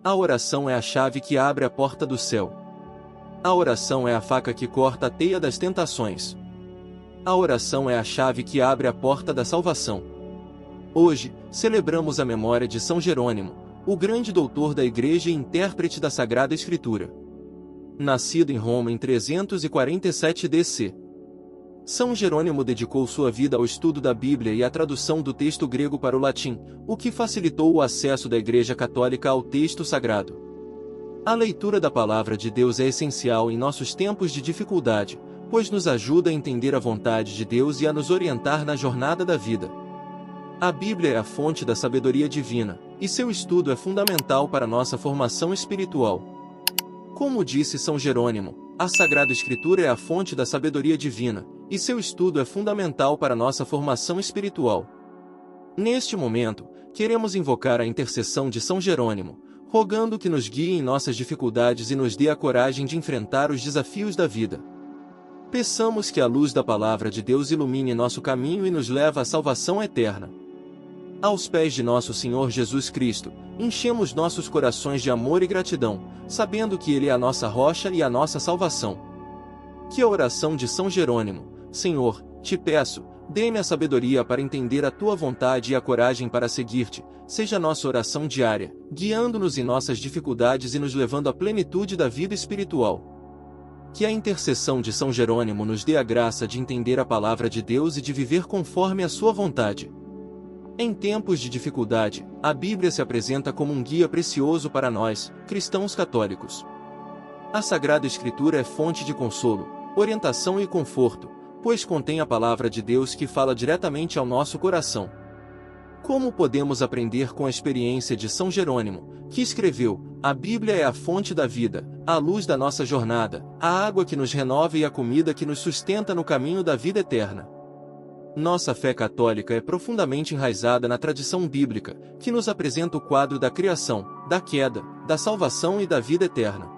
A oração é a chave que abre a porta do céu. A oração é a faca que corta a teia das tentações. A oração é a chave que abre a porta da salvação. Hoje, celebramos a memória de São Jerônimo, o grande doutor da Igreja e intérprete da Sagrada Escritura. Nascido em Roma em 347 d.C., São Jerônimo dedicou sua vida ao estudo da Bíblia e à tradução do texto grego para o latim, o que facilitou o acesso da Igreja Católica ao texto sagrado. A leitura da Palavra de Deus é essencial em nossos tempos de dificuldade, pois nos ajuda a entender a vontade de Deus e a nos orientar na jornada da vida. A Bíblia é a fonte da sabedoria divina, e seu estudo é fundamental para nossa formação espiritual. Como disse São Jerônimo, a Sagrada Escritura é a fonte da sabedoria divina, e seu estudo é fundamental para nossa formação espiritual. Neste momento, queremos invocar a intercessão de São Jerônimo, rogando que nos guie em nossas dificuldades e nos dê a coragem de enfrentar os desafios da vida. Peçamos que a luz da Palavra de Deus ilumine nosso caminho e nos leve à salvação eterna. Aos pés de nosso Senhor Jesus Cristo, enchemos nossos corações de amor e gratidão, sabendo que Ele é a nossa rocha e a nossa salvação. Que a oração de São Jerônimo: Senhor, te peço, dê-me a sabedoria para entender a Tua vontade e a coragem para seguir-te, seja nossa oração diária, guiando-nos em nossas dificuldades e nos levando à plenitude da vida espiritual. Que a intercessão de São Jerônimo nos dê a graça de entender a Palavra de Deus e de viver conforme a sua vontade. Em tempos de dificuldade, a Bíblia se apresenta como um guia precioso para nós, cristãos católicos. A Sagrada Escritura é fonte de consolo, orientação e conforto, pois contém a Palavra de Deus que fala diretamente ao nosso coração. Como podemos aprender com a experiência de São Jerônimo, que escreveu: a Bíblia é a fonte da vida, a luz da nossa jornada, a água que nos renova e a comida que nos sustenta no caminho da vida eterna. Nossa fé católica é profundamente enraizada na tradição bíblica, que nos apresenta o quadro da criação, da queda, da salvação e da vida eterna.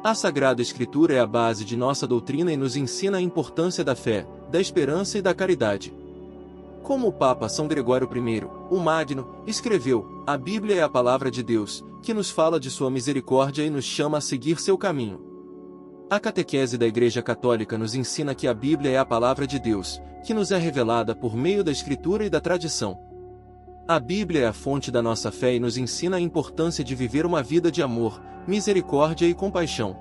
A Sagrada Escritura é a base de nossa doutrina e nos ensina a importância da fé, da esperança e da caridade. Como o Papa São Gregório I, o Magno, escreveu: a Bíblia é a palavra de Deus, que nos fala de sua misericórdia e nos chama a seguir seu caminho. A catequese da Igreja Católica nos ensina que a Bíblia é a palavra de Deus, que nos é revelada por meio da Escritura e da tradição. A Bíblia é a fonte da nossa fé e nos ensina a importância de viver uma vida de amor, misericórdia e compaixão.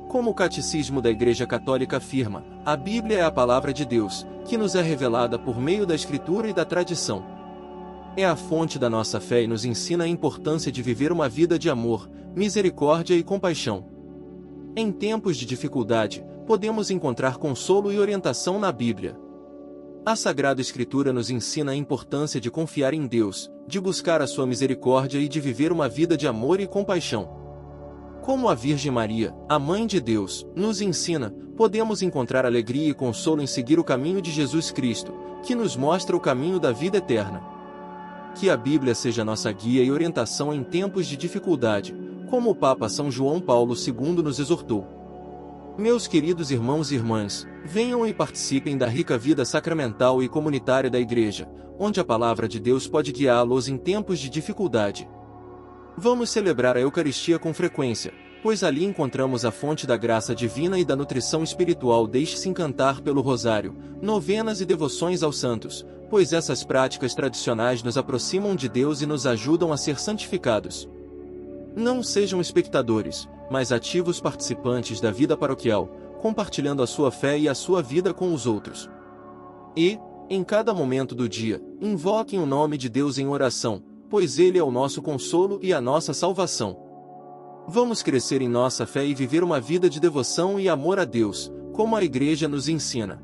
Como o Catecismo da Igreja Católica afirma, a Bíblia é a palavra de Deus, que nos é revelada por meio da Escritura e da tradição. É a fonte da nossa fé e nos ensina a importância de viver uma vida de amor, misericórdia e compaixão. Em tempos de dificuldade, podemos encontrar consolo e orientação na Bíblia. A Sagrada Escritura nos ensina a importância de confiar em Deus, de buscar a sua misericórdia e de viver uma vida de amor e compaixão. Como a Virgem Maria, a Mãe de Deus, nos ensina, podemos encontrar alegria e consolo em seguir o caminho de Jesus Cristo, que nos mostra o caminho da vida eterna. Que a Bíblia seja nossa guia e orientação em tempos de dificuldade, como o Papa São João Paulo II nos exortou. Meus queridos irmãos e irmãs, venham e participem da rica vida sacramental e comunitária da Igreja, onde a Palavra de Deus pode guiá-los em tempos de dificuldade. Vamos celebrar a Eucaristia com frequência, pois ali encontramos a fonte da graça divina e da nutrição espiritual. Deixe-se encantar pelo rosário, novenas e devoções aos santos, pois essas práticas tradicionais nos aproximam de Deus e nos ajudam a ser santificados. Não sejam espectadores, mas ativos participantes da vida paroquial, compartilhando a sua fé e a sua vida com os outros. E, em cada momento do dia, invoquem o nome de Deus em oração, pois Ele é o nosso consolo e a nossa salvação. Vamos crescer em nossa fé e viver uma vida de devoção e amor a Deus, como a Igreja nos ensina.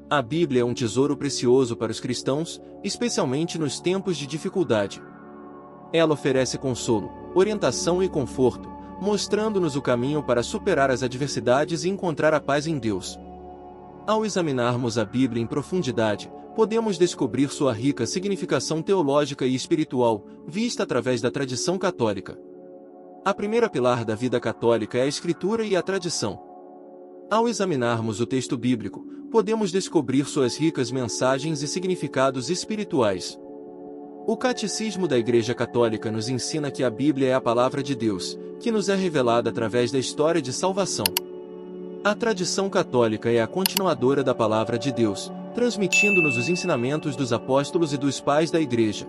A Bíblia é um tesouro precioso para os cristãos, especialmente nos tempos de dificuldade. Ela oferece consolo, orientação e conforto, mostrando-nos o caminho para superar as adversidades e encontrar a paz em Deus. Ao examinarmos a Bíblia em profundidade, podemos descobrir sua rica significação teológica e espiritual, vista através da tradição católica. A primeira pilar da vida católica é a Escritura e a tradição. Ao examinarmos o texto bíblico, podemos descobrir suas ricas mensagens e significados espirituais. O Catecismo da Igreja Católica nos ensina que a Bíblia é a palavra de Deus, que nos é revelada através da história de salvação. A tradição católica é a continuadora da palavra de Deus, transmitindo-nos os ensinamentos dos apóstolos e dos pais da Igreja.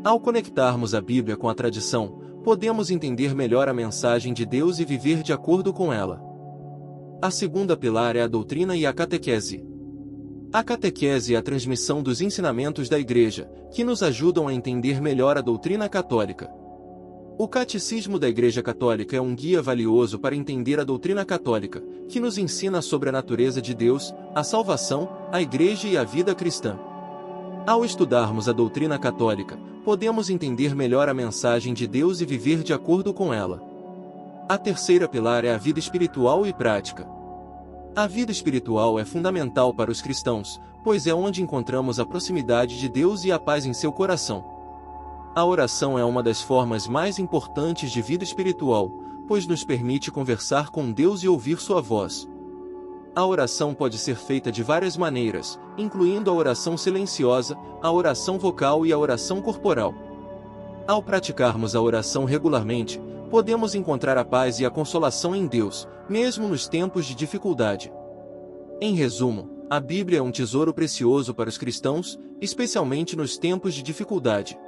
Ao conectarmos a Bíblia com a tradição, podemos entender melhor a mensagem de Deus e viver de acordo com ela. A segunda pilar é a doutrina e a catequese. A catequese é a transmissão dos ensinamentos da Igreja, que nos ajudam a entender melhor a doutrina católica. O Catecismo da Igreja Católica é um guia valioso para entender a doutrina católica, que nos ensina sobre a natureza de Deus, a salvação, a Igreja e a vida cristã. Ao estudarmos a doutrina católica, podemos entender melhor a mensagem de Deus e viver de acordo com ela. A terceira pilar é a vida espiritual e prática. A vida espiritual é fundamental para os cristãos, pois é onde encontramos a proximidade de Deus e a paz em seu coração. A oração é uma das formas mais importantes de vida espiritual, pois nos permite conversar com Deus e ouvir sua voz. A oração pode ser feita de várias maneiras, incluindo a oração silenciosa, a oração vocal e a oração corporal. Ao praticarmos a oração regularmente, podemos encontrar a paz e a consolação em Deus, mesmo nos tempos de dificuldade. Em resumo, a Bíblia é um tesouro precioso para os cristãos, especialmente nos tempos de dificuldade.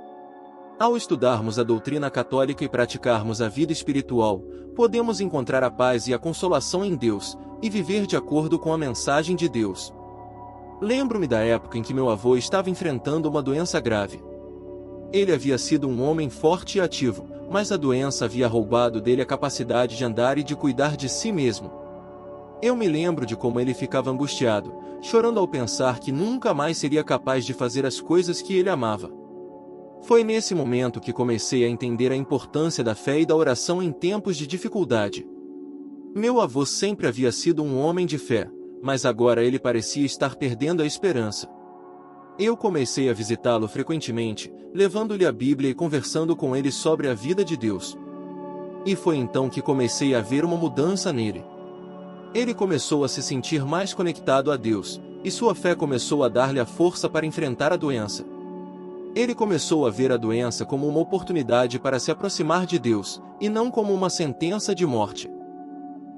Ao estudarmos a doutrina católica e praticarmos a vida espiritual, podemos encontrar a paz e a consolação em Deus, e viver de acordo com a mensagem de Deus. Lembro-me da época em que meu avô estava enfrentando uma doença grave. Ele havia sido um homem forte e ativo, mas a doença havia roubado dele a capacidade de andar e de cuidar de si mesmo. Eu me lembro de como ele ficava angustiado, chorando ao pensar que nunca mais seria capaz de fazer as coisas que ele amava. Foi nesse momento que comecei a entender a importância da fé e da oração em tempos de dificuldade. Meu avô sempre havia sido um homem de fé, mas agora ele parecia estar perdendo a esperança. Eu comecei a visitá-lo frequentemente, levando-lhe a Bíblia e conversando com ele sobre a vida de Deus. E foi então que comecei a ver uma mudança nele. Ele começou a se sentir mais conectado a Deus, e sua fé começou a dar-lhe a força para enfrentar a doença. Ele começou a ver a doença como uma oportunidade para se aproximar de Deus, e não como uma sentença de morte.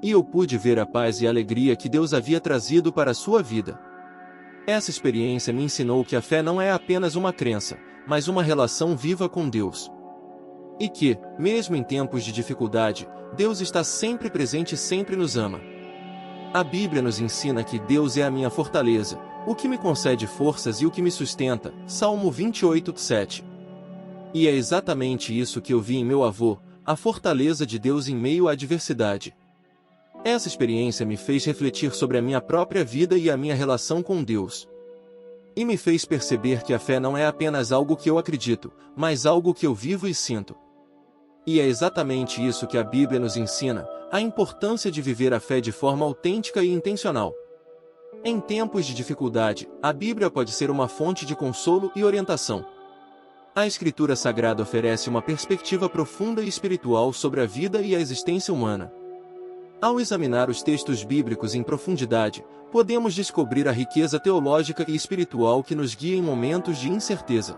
E eu pude ver a paz e a alegria que Deus havia trazido para a sua vida. Essa experiência me ensinou que a fé não é apenas uma crença, mas uma relação viva com Deus. E que, mesmo em tempos de dificuldade, Deus está sempre presente e sempre nos ama. A Bíblia nos ensina que Deus é a minha fortaleza, o que me concede forças e o que me sustenta, Salmo 28:7. E é exatamente isso que eu vi em meu avô, a fortaleza de Deus em meio à adversidade. Essa experiência me fez refletir sobre a minha própria vida e a minha relação com Deus. E me fez perceber que a fé não é apenas algo que eu acredito, mas algo que eu vivo e sinto. E é exatamente isso que a Bíblia nos ensina, a importância de viver a fé de forma autêntica e intencional. Em tempos de dificuldade, a Bíblia pode ser uma fonte de consolo e orientação. A Escritura Sagrada oferece uma perspectiva profunda e espiritual sobre a vida e a existência humana. Ao examinar os textos bíblicos em profundidade, podemos descobrir a riqueza teológica e espiritual que nos guia em momentos de incerteza.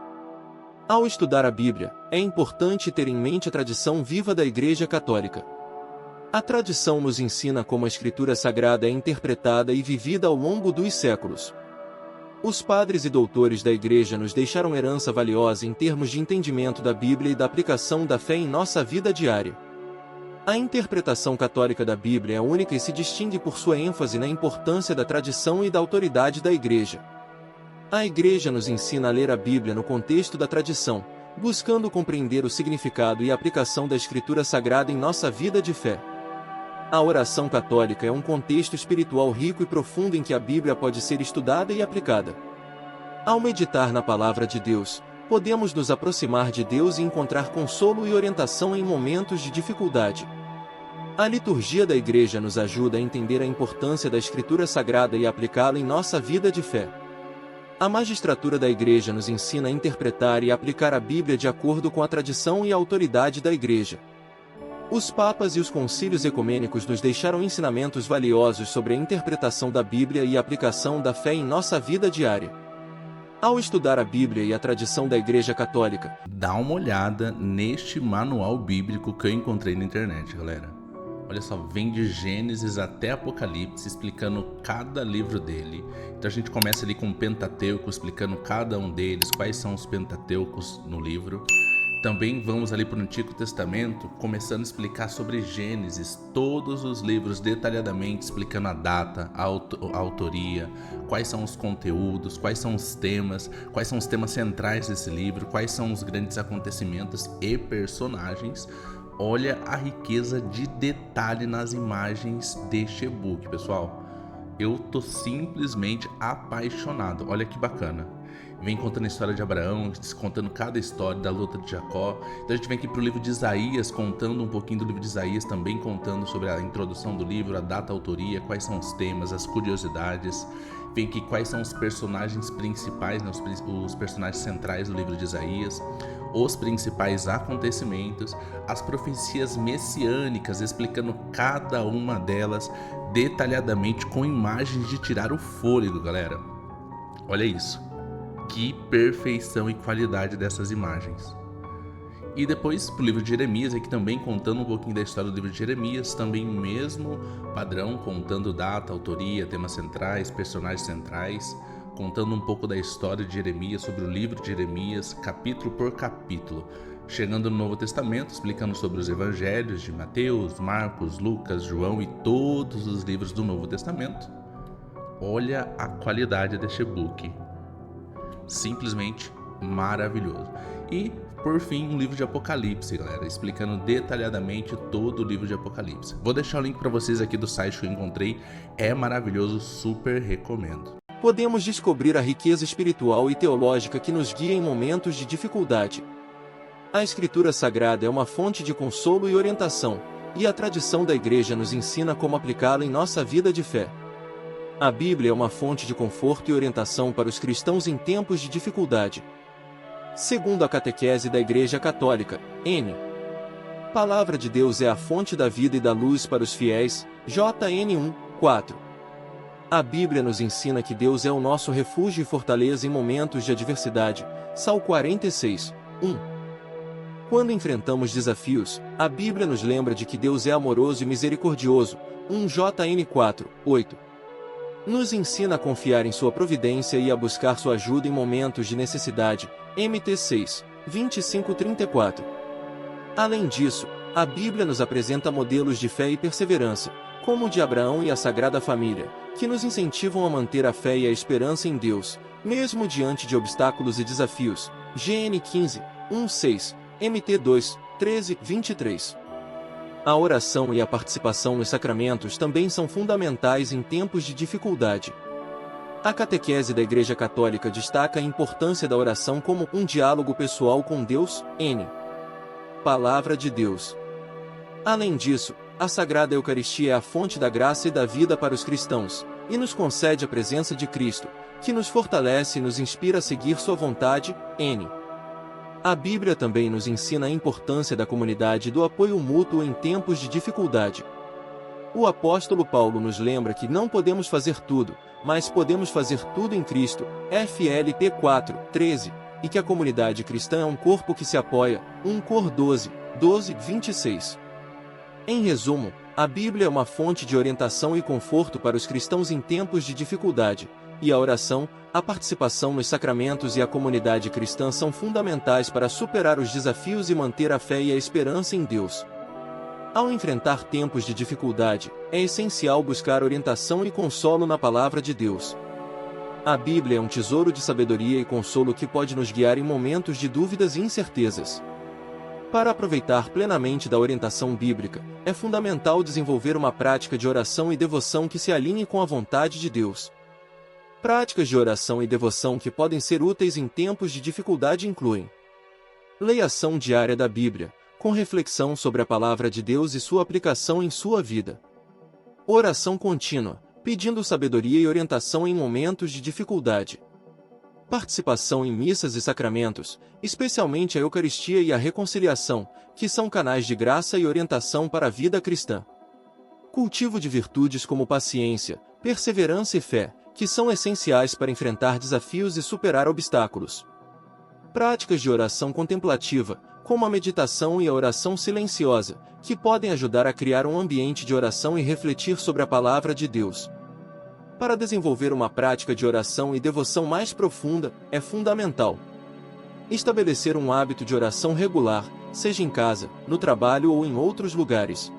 Ao estudar a Bíblia, é importante ter em mente a tradição viva da Igreja Católica. A tradição nos ensina como a Escritura Sagrada é interpretada e vivida ao longo dos séculos. Os padres e doutores da Igreja nos deixaram herança valiosa em termos de entendimento da Bíblia e da aplicação da fé em nossa vida diária. A interpretação católica da Bíblia é única e se distingue por sua ênfase na importância da tradição e da autoridade da Igreja. A Igreja nos ensina a ler a Bíblia no contexto da tradição, buscando compreender o significado e a aplicação da Escritura Sagrada em nossa vida de fé. A oração católica é um contexto espiritual rico e profundo em que a Bíblia pode ser estudada e aplicada. Ao meditar na Palavra de Deus, podemos nos aproximar de Deus e encontrar consolo e orientação em momentos de dificuldade. A liturgia da Igreja nos ajuda a entender a importância da Escritura Sagrada e aplicá-la em nossa vida de fé. A magistratura da Igreja nos ensina a interpretar e aplicar a Bíblia de acordo com a tradição e a autoridade da Igreja. Os papas e os concílios ecumênicos nos deixaram ensinamentos valiosos sobre a interpretação da Bíblia e a aplicação da fé em nossa vida diária. Ao estudar a Bíblia e a tradição da Igreja Católica, dá uma olhada neste manual bíblico que eu encontrei na internet, galera. Olha só, vem de Gênesis até Apocalipse, explicando cada livro dele. Então a gente começa ali com o Pentateuco, explicando cada um deles, quais são os Pentateucos no livro. Também vamos ali para o Antigo Testamento, começando a explicar sobre Gênesis, todos os livros detalhadamente, explicando a data, a autoria, quais são os conteúdos, quais são os temas centrais desse livro, quais são os grandes acontecimentos e personagens. Olha a riqueza de detalhe nas imagens deste e-book, pessoal. Eu tô simplesmente apaixonado. Olha que bacana. Vem contando a história de Abraão, contando cada história da luta de Jacó. Então a gente vem aqui pro livro de Isaías, contando um pouquinho do livro de Isaías, também contando sobre a introdução do livro, a data, a autoria, quais são os temas, as curiosidades. Vem aqui quais são os personagens principais, né, os personagens centrais do livro de Isaías, os principais acontecimentos, as profecias messiânicas, explicando cada uma delas detalhadamente com imagens de tirar o fôlego, galera. Olha isso. Que perfeição e qualidade dessas imagens. E depois pro livro de Jeremias, aqui também contando um pouquinho da história do livro de Jeremias, também o mesmo padrão, contando data, autoria, temas centrais, personagens centrais, contando um pouco da história de Jeremias, sobre o livro de Jeremias, capítulo por capítulo. Chegando no Novo Testamento, explicando sobre os evangelhos de Mateus, Marcos, Lucas, João e todos os livros do Novo Testamento. Olha a qualidade deste e-book. Simplesmente maravilhoso. E, por fim, um livro de Apocalipse, galera, explicando detalhadamente todo o livro de Apocalipse. Vou deixar o link para vocês aqui do site que eu encontrei. É maravilhoso, super recomendo. podemos descobrir a riqueza espiritual e teológica que nos guia em momentos de dificuldade. A Escritura Sagrada é uma fonte de consolo e orientação, e a tradição da Igreja nos ensina como aplicá-la em nossa vida de fé. A Bíblia é uma fonte de conforto e orientação para os cristãos em tempos de dificuldade. Segundo a Catequese da Igreja Católica, N. Palavra de Deus é a fonte da vida e da luz para os fiéis, JN 1, 4. A Bíblia nos ensina que Deus é o nosso refúgio e fortaleza em momentos de adversidade, Salmo 46, 1. Quando enfrentamos desafios, a Bíblia nos lembra de que Deus é amoroso e misericordioso, 1 JN 4, 8. Nos ensina a confiar em sua providência e a buscar sua ajuda em momentos de necessidade, MT 6, 25-34. Além disso, a Bíblia nos apresenta modelos de fé e perseverança, como o de Abraão e a Sagrada Família, que nos incentivam a manter a fé e a esperança em Deus, mesmo diante de obstáculos e desafios, GN 15, 1-6, MT 2, 13-23. A oração e a participação nos sacramentos também são fundamentais em tempos de dificuldade. A Catequese da Igreja Católica destaca a importância da oração como um diálogo pessoal com Deus, N. Palavra de Deus. Além disso, a Sagrada Eucaristia é a fonte da graça e da vida para os cristãos, e nos concede a presença de Cristo, que nos fortalece e nos inspira a seguir sua vontade, N. A Bíblia também nos ensina a importância da comunidade e do apoio mútuo em tempos de dificuldade. O apóstolo Paulo nos lembra que não podemos fazer tudo, mas podemos fazer tudo em Cristo, FLT 4, 13, e que a comunidade cristã é um corpo que se apoia, 1 Cor 12, 26. Em resumo, a Bíblia é uma fonte de orientação e conforto para os cristãos em tempos de dificuldade, e a oração, a participação nos sacramentos e a comunidade cristã são fundamentais para superar os desafios e manter a fé e a esperança em Deus. Ao enfrentar tempos de dificuldade, é essencial buscar orientação e consolo na Palavra de Deus. A Bíblia é um tesouro de sabedoria e consolo que pode nos guiar em momentos de dúvidas e incertezas. Para aproveitar plenamente da orientação bíblica, é fundamental desenvolver uma prática de oração e devoção que se alinhe com a vontade de Deus. Práticas de oração e devoção que podem ser úteis em tempos de dificuldade incluem: leiação diária da Bíblia, com reflexão sobre a Palavra de Deus e sua aplicação em sua vida. Oração contínua, pedindo sabedoria e orientação em momentos de dificuldade. Participação em missas e sacramentos, especialmente a Eucaristia e a reconciliação, que são canais de graça e orientação para a vida cristã. Cultivo de virtudes como paciência, perseverança e fé, que são essenciais para enfrentar desafios e superar obstáculos. Práticas de oração contemplativa, como a meditação e a oração silenciosa, que podem ajudar a criar um ambiente de oração e refletir sobre a palavra de Deus. Para desenvolver uma prática de oração e devoção mais profunda, é fundamental estabelecer um hábito de oração regular, seja em casa, no trabalho ou em outros lugares.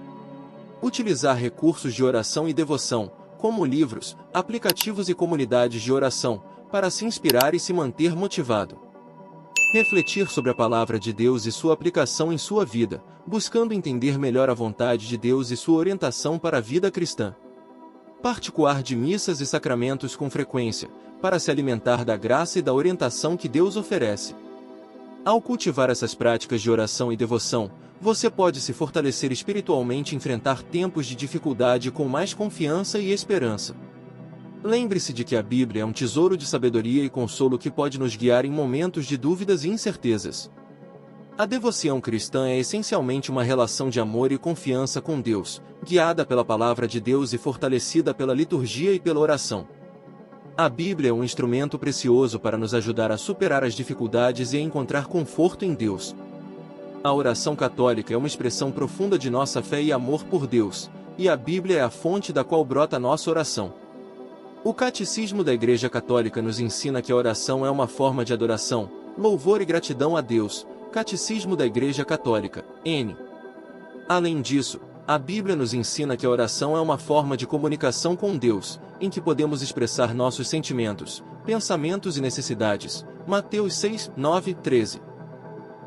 Utilizar recursos de oração e devoção, como livros, aplicativos e comunidades de oração, para se inspirar e se manter motivado. Refletir sobre a palavra de Deus e sua aplicação em sua vida, buscando entender melhor a vontade de Deus e sua orientação para a vida cristã. Participar de missas e sacramentos com frequência, para se alimentar da graça e da orientação que Deus oferece. Ao cultivar essas práticas de oração e devoção, você pode se fortalecer espiritualmente e enfrentar tempos de dificuldade com mais confiança e esperança. Lembre-se de que a Bíblia é um tesouro de sabedoria e consolo que pode nos guiar em momentos de dúvidas e incertezas. A devoção cristã é essencialmente uma relação de amor e confiança com Deus, guiada pela palavra de Deus e fortalecida pela liturgia e pela oração. A Bíblia é um instrumento precioso para nos ajudar a superar as dificuldades e a encontrar conforto em Deus. A oração católica é uma expressão profunda de nossa fé e amor por Deus, e a Bíblia é a fonte da qual brota nossa oração. O Catecismo da Igreja Católica nos ensina que a oração é uma forma de adoração, louvor e gratidão a Deus. Catecismo da Igreja Católica, N. Além disso, a Bíblia nos ensina que a oração é uma forma de comunicação com Deus, em que podemos expressar nossos sentimentos, pensamentos e necessidades. Mateus 6, 9, 13.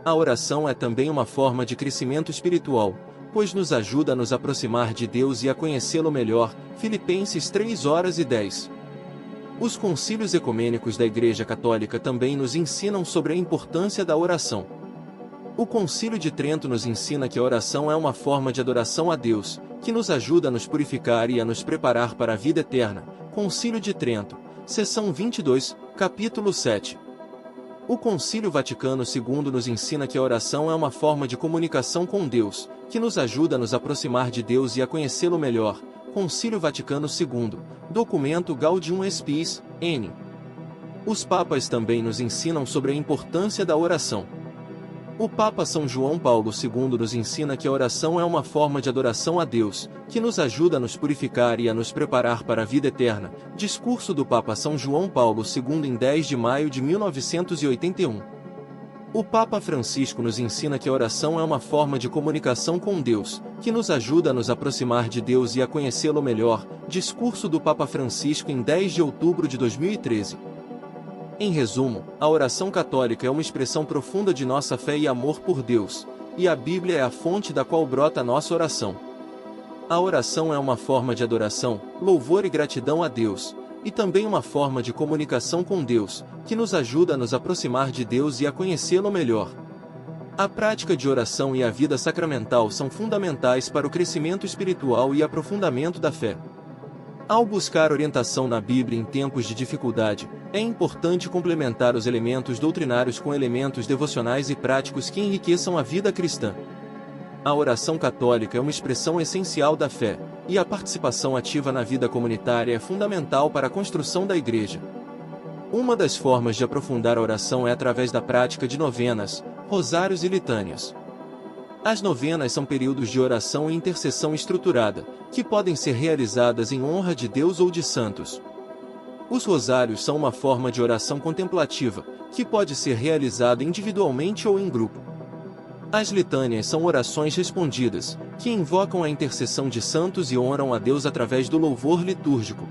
A oração é também uma forma de crescimento espiritual, pois nos ajuda a nos aproximar de Deus e a conhecê-lo melhor. Filipenses 3 horas e 10. Os concílios ecumênicos da Igreja Católica também nos ensinam sobre a importância da oração. O Concílio de Trento nos ensina que a oração é uma forma de adoração a Deus, que nos ajuda a nos purificar e a nos preparar para a vida eterna. Concílio de Trento, seção 22, capítulo 7. O Concílio Vaticano II nos ensina que a oração é uma forma de comunicação com Deus, que nos ajuda a nos aproximar de Deus e a conhecê-lo melhor. Concílio Vaticano II, documento Gaudium et Spes, N. Os papas também nos ensinam sobre a importância da oração. O Papa São João Paulo II nos ensina que a oração é uma forma de adoração a Deus, que nos ajuda a nos purificar e a nos preparar para a vida eterna. Discurso do Papa São João Paulo II em 10 de maio de 1981. O Papa Francisco nos ensina que a oração é uma forma de comunicação com Deus, que nos ajuda a nos aproximar de Deus e a conhecê-lo melhor. Discurso do Papa Francisco em 10 de outubro de 2013. Em resumo, a oração católica é uma expressão profunda de nossa fé e amor por Deus, e a Bíblia é a fonte da qual brota a nossa oração. A oração é uma forma de adoração, louvor e gratidão a Deus, e também uma forma de comunicação com Deus, que nos ajuda a nos aproximar de Deus e a conhecê-lo melhor. A prática de oração e a vida sacramental são fundamentais para o crescimento espiritual e aprofundamento da fé. Ao buscar orientação na Bíblia em tempos de dificuldade, é importante complementar os elementos doutrinários com elementos devocionais e práticos que enriqueçam a vida cristã. A oração católica é uma expressão essencial da fé, e a participação ativa na vida comunitária é fundamental para a construção da Igreja. Uma das formas de aprofundar a oração é através da prática de novenas, rosários e litânias. As novenas são períodos de oração e intercessão estruturada, que podem ser realizadas em honra de Deus ou de santos. Os rosários são uma forma de oração contemplativa, que pode ser realizada individualmente ou em grupo. As litânias são orações respondidas, que invocam a intercessão de santos e honram a Deus através do louvor litúrgico.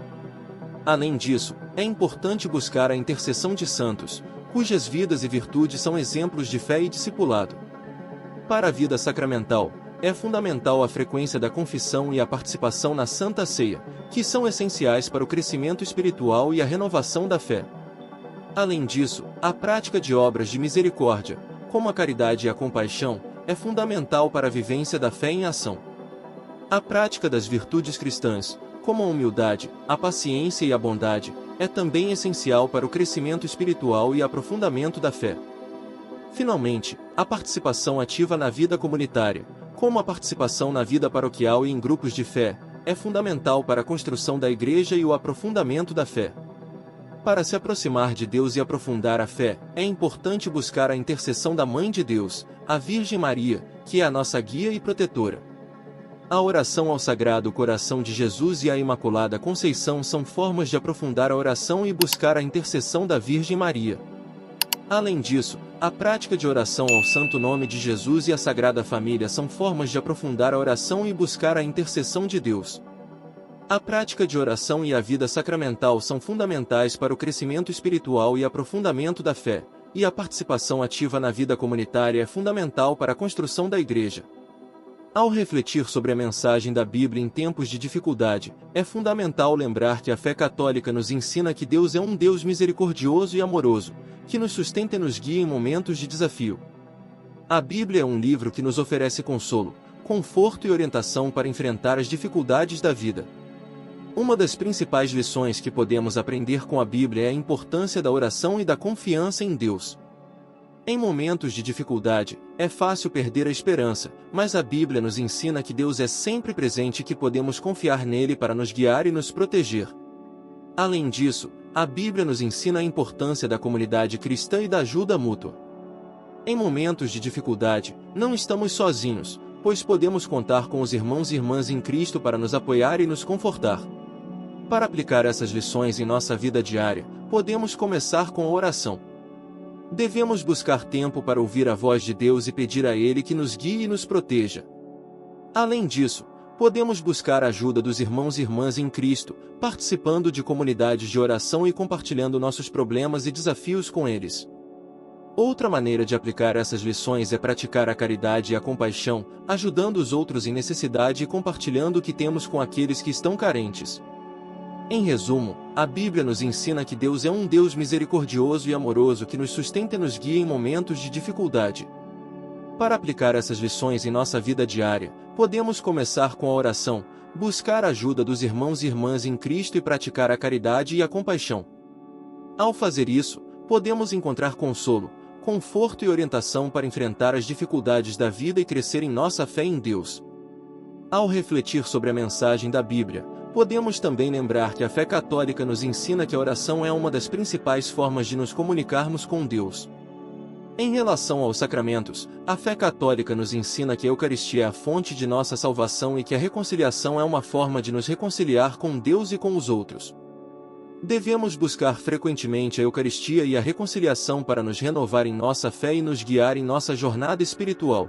Além disso, é importante buscar a intercessão de santos, cujas vidas e virtudes são exemplos de fé e discipulado. Para a vida sacramental, é fundamental a frequência da confissão e a participação na Santa Ceia, que são essenciais para o crescimento espiritual e a renovação da fé. Além disso, a prática de obras de misericórdia, como a caridade e a compaixão, é fundamental para a vivência da fé em ação. A prática das virtudes cristãs, como a humildade, a paciência e a bondade, é também essencial para o crescimento espiritual e aprofundamento da fé. Finalmente, a participação ativa na vida comunitária, como a participação na vida paroquial e em grupos de fé, é fundamental para a construção da Igreja e o aprofundamento da fé. Para se aproximar de Deus e aprofundar a fé, é importante buscar a intercessão da Mãe de Deus, a Virgem Maria, que é a nossa guia e protetora. A oração ao Sagrado Coração de Jesus e à Imaculada Conceição são formas de aprofundar a oração e buscar a intercessão da Virgem Maria. Além disso, a prática de oração ao Santo Nome de Jesus e à Sagrada Família são formas de aprofundar a oração e buscar a intercessão de Deus. A prática de oração e a vida sacramental são fundamentais para o crescimento espiritual e aprofundamento da fé, e a participação ativa na vida comunitária é fundamental para a construção da Igreja. Ao refletir sobre a mensagem da Bíblia em tempos de dificuldade, é fundamental lembrar que a fé católica nos ensina que Deus é um Deus misericordioso e amoroso, que nos sustenta e nos guia em momentos de desafio. A Bíblia é um livro que nos oferece consolo, conforto e orientação para enfrentar as dificuldades da vida. Uma das principais lições que podemos aprender com a Bíblia é a importância da oração e da confiança em Deus. Em momentos de dificuldade, é fácil perder a esperança, mas a Bíblia nos ensina que Deus é sempre presente e que podemos confiar nele para nos guiar e nos proteger. Além disso, a Bíblia nos ensina a importância da comunidade cristã e da ajuda mútua. Em momentos de dificuldade, não estamos sozinhos, pois podemos contar com os irmãos e irmãs em Cristo para nos apoiar e nos confortar. Para aplicar essas lições em nossa vida diária, podemos começar com a oração. Devemos buscar tempo para ouvir a voz de Deus e pedir a Ele que nos guie e nos proteja. Além disso, podemos buscar a ajuda dos irmãos e irmãs em Cristo, participando de comunidades de oração e compartilhando nossos problemas e desafios com eles. Outra maneira de aplicar essas lições é praticar a caridade e a compaixão, ajudando os outros em necessidade e compartilhando o que temos com aqueles que estão carentes. Em resumo, a Bíblia nos ensina que Deus é um Deus misericordioso e amoroso que nos sustenta e nos guia em momentos de dificuldade. Para aplicar essas lições em nossa vida diária, podemos começar com a oração, buscar a ajuda dos irmãos e irmãs em Cristo e praticar a caridade e a compaixão. Ao fazer isso, podemos encontrar consolo, conforto e orientação para enfrentar as dificuldades da vida e crescer em nossa fé em Deus. Ao refletir sobre a mensagem da Bíblia, podemos também lembrar que a fé católica nos ensina que a oração é uma das principais formas de nos comunicarmos com Deus. Em relação aos sacramentos, a fé católica nos ensina que a Eucaristia é a fonte de nossa salvação e que a reconciliação é uma forma de nos reconciliar com Deus e com os outros. Devemos buscar frequentemente a Eucaristia e a reconciliação para nos renovar em nossa fé e nos guiar em nossa jornada espiritual.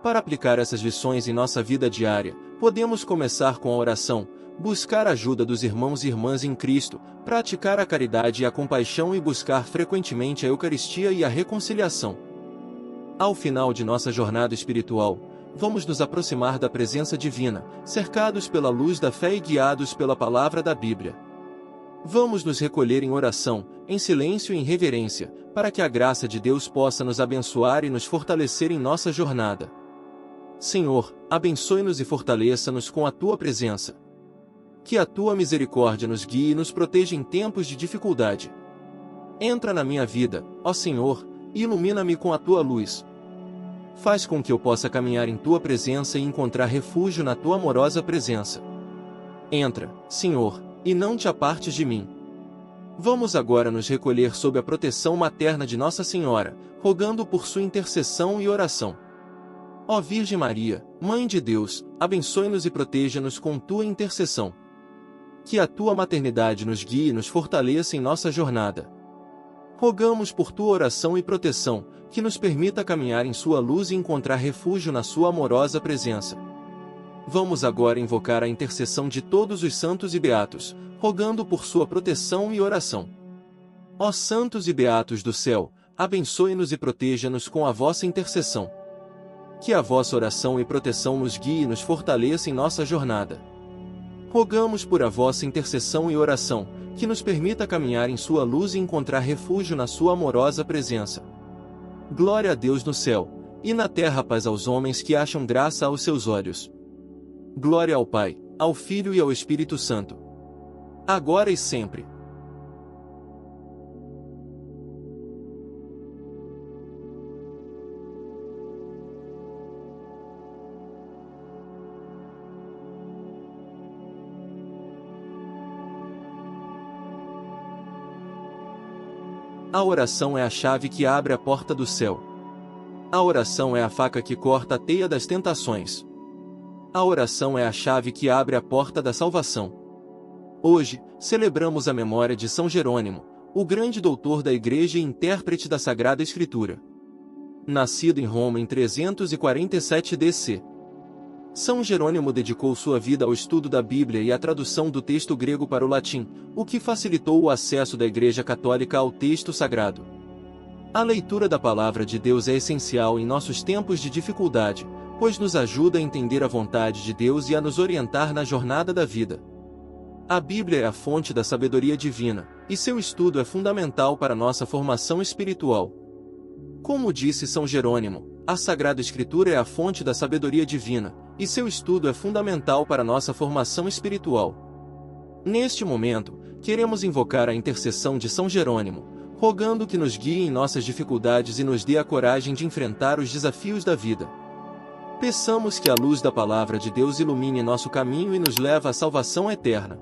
Para aplicar essas lições em nossa vida diária, podemos começar com a oração, buscar a ajuda dos irmãos e irmãs em Cristo, praticar a caridade e a compaixão e buscar frequentemente a Eucaristia e a reconciliação. Ao final de nossa jornada espiritual, vamos nos aproximar da presença divina, cercados pela luz da fé e guiados pela palavra da Bíblia. Vamos nos recolher em oração, em silêncio e em reverência, para que a graça de Deus possa nos abençoar e nos fortalecer em nossa jornada. Senhor, abençoe-nos e fortaleça-nos com a Tua presença. Que a Tua misericórdia nos guie e nos proteja em tempos de dificuldade. Entra na minha vida, ó Senhor, e ilumina-me com a Tua luz. Faz com que eu possa caminhar em Tua presença e encontrar refúgio na Tua amorosa presença. Entra, Senhor, e não te apartes de mim. Vamos agora nos recolher sob a proteção materna de Nossa Senhora, rogando por sua intercessão e oração. Ó Virgem Maria, Mãe de Deus, abençoe-nos e proteja-nos com Tua intercessão. Que a Tua maternidade nos guie e nos fortaleça em nossa jornada. Rogamos por Tua oração e proteção, que nos permita caminhar em Sua luz e encontrar refúgio na Sua amorosa presença. Vamos agora invocar a intercessão de todos os santos e beatos, rogando por sua proteção e oração. Ó santos e beatos do céu, abençoe-nos e proteja-nos com a vossa intercessão. Que a vossa oração e proteção nos guie e nos fortaleça em nossa jornada. Rogamos por a vossa intercessão e oração, que nos permita caminhar em sua luz e encontrar refúgio na sua amorosa presença. Glória a Deus no céu, e na terra paz aos homens que acham graça aos seus olhos. Glória ao Pai, ao Filho e ao Espírito Santo. Agora e sempre. A oração é a chave que abre a porta do céu. A oração é a faca que corta a teia das tentações. A oração é a chave que abre a porta da salvação. Hoje, celebramos a memória de São Jerônimo, o grande doutor da Igreja e intérprete da Sagrada Escritura. Nascido em Roma em 347 d.C., São Jerônimo dedicou sua vida ao estudo da Bíblia e à tradução do texto grego para o latim, o que facilitou o acesso da Igreja Católica ao texto sagrado. A leitura da Palavra de Deus é essencial em nossos tempos de dificuldade, pois nos ajuda a entender a vontade de Deus e a nos orientar na jornada da vida. A Bíblia é a fonte da sabedoria divina, e seu estudo é fundamental para nossa formação espiritual. Como disse São Jerônimo, a Sagrada Escritura é a fonte da sabedoria divina, e seu estudo é fundamental para nossa formação espiritual. Neste momento, queremos invocar a intercessão de São Jerônimo, rogando que nos guie em nossas dificuldades e nos dê a coragem de enfrentar os desafios da vida. Peçamos que a luz da Palavra de Deus ilumine nosso caminho e nos leve à salvação eterna.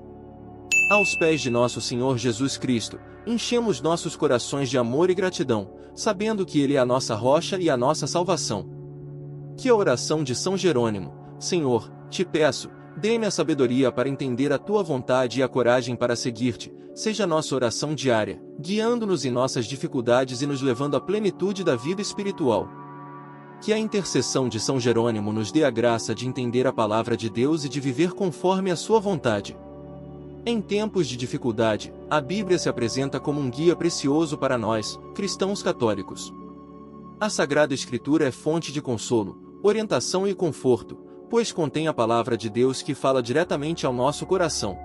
Aos pés de nosso Senhor Jesus Cristo, enchemos nossos corações de amor e gratidão, sabendo que Ele é a nossa rocha e a nossa salvação. Que a oração de São Jerônimo: Senhor, te peço, dê-me a sabedoria para entender a Tua vontade e a coragem para seguir-te, seja nossa oração diária, guiando-nos em nossas dificuldades e nos levando à plenitude da vida espiritual. Que a intercessão de São Jerônimo nos dê a graça de entender a Palavra de Deus e de viver conforme a Sua vontade. Em tempos de dificuldade, a Bíblia se apresenta como um guia precioso para nós, cristãos católicos. A Sagrada Escritura é fonte de consolo, orientação e conforto, pois contém a Palavra de Deus que fala diretamente ao nosso coração.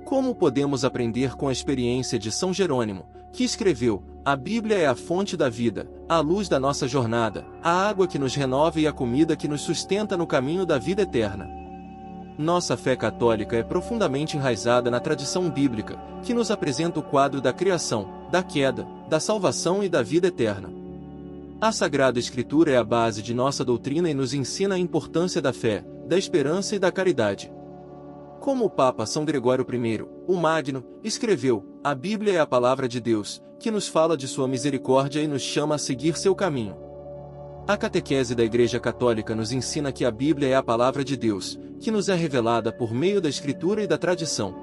Como podemos aprender com a experiência de São Jerônimo, que escreveu: a Bíblia é a fonte da vida, a luz da nossa jornada, a água que nos renova e a comida que nos sustenta no caminho da vida eterna. Nossa fé católica é profundamente enraizada na tradição bíblica, que nos apresenta o quadro da criação, da queda, da salvação e da vida eterna. A Sagrada Escritura é a base de nossa doutrina e nos ensina a importância da fé, da esperança e da caridade. Como o Papa São Gregório I, o Magno, escreveu: a Bíblia é a palavra de Deus, que nos fala de sua misericórdia e nos chama a seguir seu caminho. A catequese da Igreja Católica nos ensina que a Bíblia é a palavra de Deus, que nos é revelada por meio da Escritura e da tradição.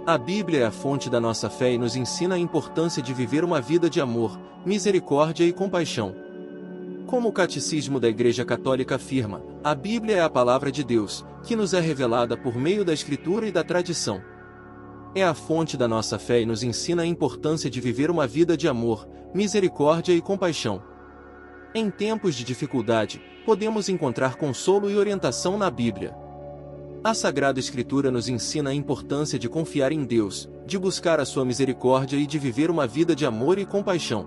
A Bíblia é a fonte da nossa fé e nos ensina a importância de viver uma vida de amor, misericórdia e compaixão. Como o Catecismo da Igreja Católica afirma, a Bíblia é a palavra de Deus, que nos é revelada por meio da Escritura e da tradição. É a fonte da nossa fé e nos ensina a importância de viver uma vida de amor, misericórdia e compaixão. Em tempos de dificuldade, podemos encontrar consolo e orientação na Bíblia. A Sagrada Escritura nos ensina a importância de confiar em Deus, de buscar a sua misericórdia e de viver uma vida de amor e compaixão.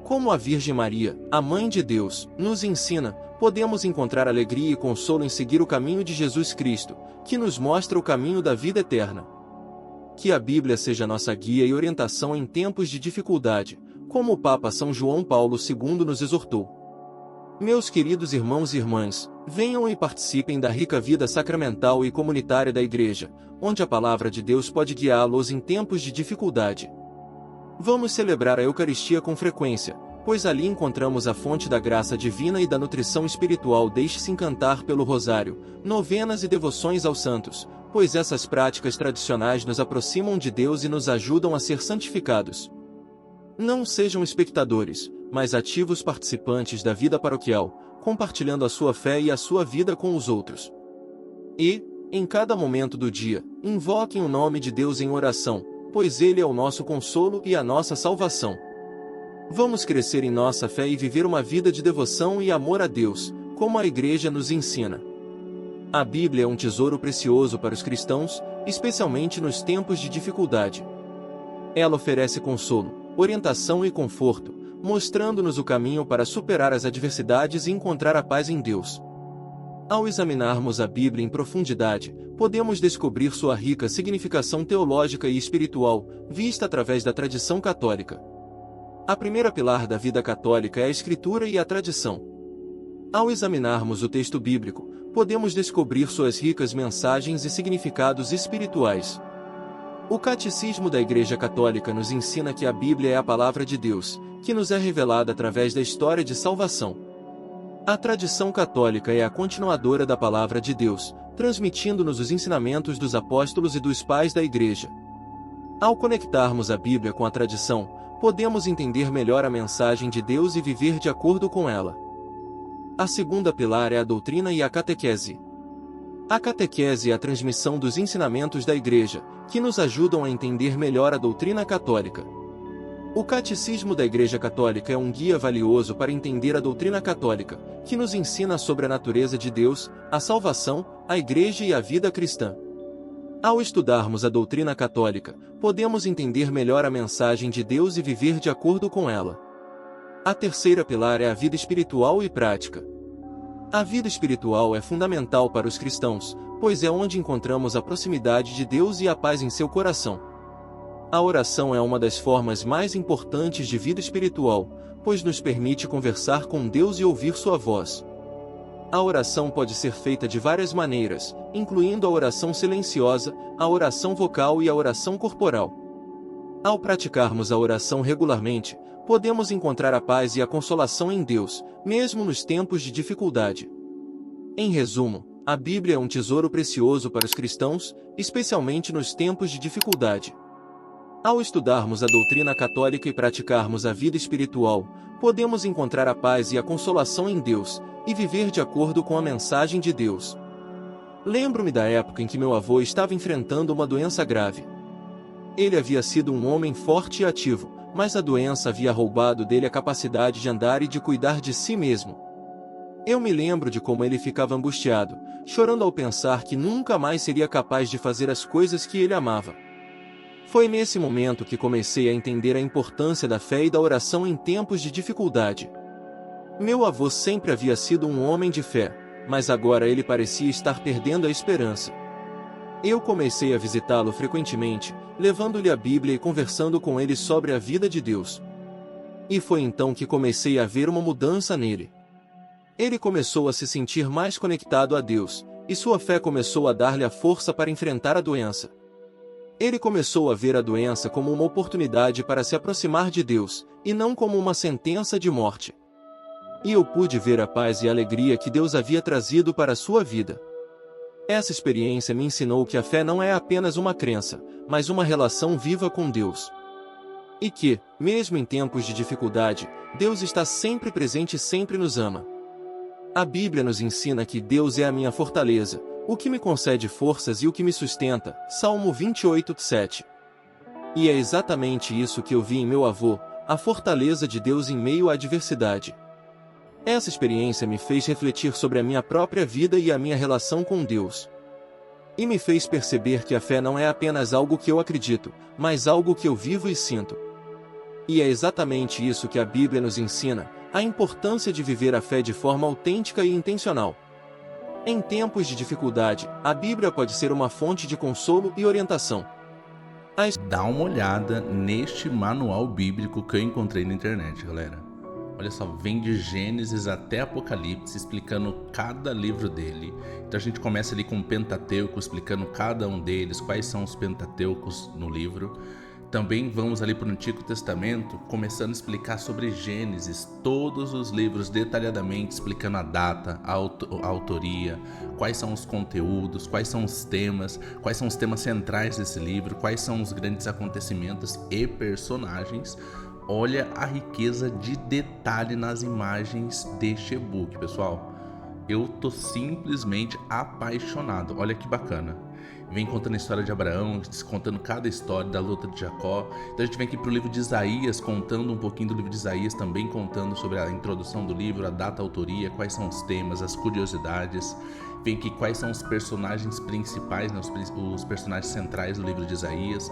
Como a Virgem Maria, a Mãe de Deus, nos ensina, podemos encontrar alegria e consolo em seguir o caminho de Jesus Cristo, que nos mostra o caminho da vida eterna. Que a Bíblia seja nossa guia e orientação em tempos de dificuldade, como o Papa São João Paulo II nos exortou. Meus queridos irmãos e irmãs, venham e participem da rica vida sacramental e comunitária da Igreja, onde a Palavra de Deus pode guiá-los em tempos de dificuldade. Vamos celebrar a Eucaristia com frequência, pois ali encontramos a fonte da graça divina e da nutrição espiritual. Deixe-se encantar pelo rosário, novenas e devoções aos santos, pois essas práticas tradicionais nos aproximam de Deus e nos ajudam a ser santificados. Não sejam espectadores, mas ativos participantes da vida paroquial, compartilhando a sua fé e a sua vida com os outros. E, em cada momento do dia, invoquem o nome de Deus em oração, pois Ele é o nosso consolo e a nossa salvação. Vamos crescer em nossa fé e viver uma vida de devoção e amor a Deus, como a Igreja nos ensina. A Bíblia é um tesouro precioso para os cristãos, especialmente nos tempos de dificuldade. Ela oferece consolo, orientação e conforto, mostrando-nos o caminho para superar as adversidades e encontrar a paz em Deus. Ao examinarmos a Bíblia em profundidade, podemos descobrir sua rica significação teológica e espiritual, vista através da tradição católica. A primeira pilar da vida católica é a Escritura e a tradição. Ao examinarmos o texto bíblico, podemos descobrir suas ricas mensagens e significados espirituais. O Catecismo da Igreja Católica nos ensina que a Bíblia é a palavra de Deus, que nos é revelada através da história de salvação. A tradição católica é a continuadora da palavra de Deus, transmitindo-nos os ensinamentos dos apóstolos e dos pais da Igreja. Ao conectarmos a Bíblia com a tradição, podemos entender melhor a mensagem de Deus e viver de acordo com ela. A segunda pilar é a doutrina e a catequese. A catequese é a transmissão dos ensinamentos da Igreja, que nos ajudam a entender melhor a doutrina católica. O Catecismo da Igreja Católica é um guia valioso para entender a doutrina católica, que nos ensina sobre a natureza de Deus, a salvação, a Igreja e a vida cristã. Ao estudarmos a doutrina católica, podemos entender melhor a mensagem de Deus e viver de acordo com ela. A terceira pilar é a vida espiritual e prática. A vida espiritual é fundamental para os cristãos, pois é onde encontramos a proximidade de Deus e a paz em seu coração. A oração é uma das formas mais importantes de vida espiritual, pois nos permite conversar com Deus e ouvir sua voz. A oração pode ser feita de várias maneiras, incluindo a oração silenciosa, a oração vocal e a oração corporal. Ao praticarmos a oração regularmente, podemos encontrar a paz e a consolação em Deus, mesmo nos tempos de dificuldade. Em resumo, a Bíblia é um tesouro precioso para os cristãos, especialmente nos tempos de dificuldade. Ao estudarmos a doutrina católica e praticarmos a vida espiritual, podemos encontrar a paz e a consolação em Deus, e viver de acordo com a mensagem de Deus. Lembro-me da época em que meu avô estava enfrentando uma doença grave. Ele havia sido um homem forte e ativo, mas a doença havia roubado dele a capacidade de andar e de cuidar de si mesmo. Eu me lembro de como ele ficava angustiado, chorando ao pensar que nunca mais seria capaz de fazer as coisas que ele amava. Foi nesse momento que comecei a entender a importância da fé e da oração em tempos de dificuldade. Meu avô sempre havia sido um homem de fé, mas agora ele parecia estar perdendo a esperança. Eu comecei a visitá-lo frequentemente, levando-lhe a Bíblia e conversando com ele sobre a vida de Deus. E foi então que comecei a ver uma mudança nele. Ele começou a se sentir mais conectado a Deus, e sua fé começou a dar-lhe a força para enfrentar a doença. Ele começou a ver a doença como uma oportunidade para se aproximar de Deus, e não como uma sentença de morte. E eu pude ver a paz e a alegria que Deus havia trazido para a sua vida. Essa experiência me ensinou que a fé não é apenas uma crença, mas uma relação viva com Deus. E que, mesmo em tempos de dificuldade, Deus está sempre presente e sempre nos ama. A Bíblia nos ensina que Deus é a minha fortaleza, o que me concede forças e o que me sustenta, Salmo 28:7. E é exatamente isso que eu vi em meu avô, a fortaleza de Deus em meio à adversidade. Essa experiência me fez refletir sobre a minha própria vida e a minha relação com Deus. E me fez perceber que a fé não é apenas algo que eu acredito, mas algo que eu vivo e sinto. E é exatamente isso que a Bíblia nos ensina, a importância de viver a fé de forma autêntica e intencional. Em tempos de dificuldade, a Bíblia pode ser uma fonte de consolo e orientação. Dá uma olhada neste manual bíblico que eu encontrei na internet, galera. Olha só, vem de Gênesis até Apocalipse, explicando cada livro dele. Então a gente começa ali com o Pentateuco, explicando cada um deles, quais são os Pentateucos no livro. Também vamos ali para o Antigo Testamento, começando a explicar sobre Gênesis, todos os livros detalhadamente, explicando a data, a autoria, quais são os conteúdos, quais são os temas centrais desse livro, quais são os grandes acontecimentos e personagens. Olha a riqueza de detalhe nas imagens deste e-book, pessoal. Eu tô simplesmente apaixonado. Olha que bacana. Vem contando a história de Abraão, contando cada história da luta de Jacó. Então a gente vem aqui pro livro de Isaías, contando um pouquinho do livro de Isaías, também contando sobre a introdução do livro, a data, a autoria, quais são os temas, as curiosidades. Vem aqui quais são os personagens principais, né, os personagens centrais do livro de Isaías,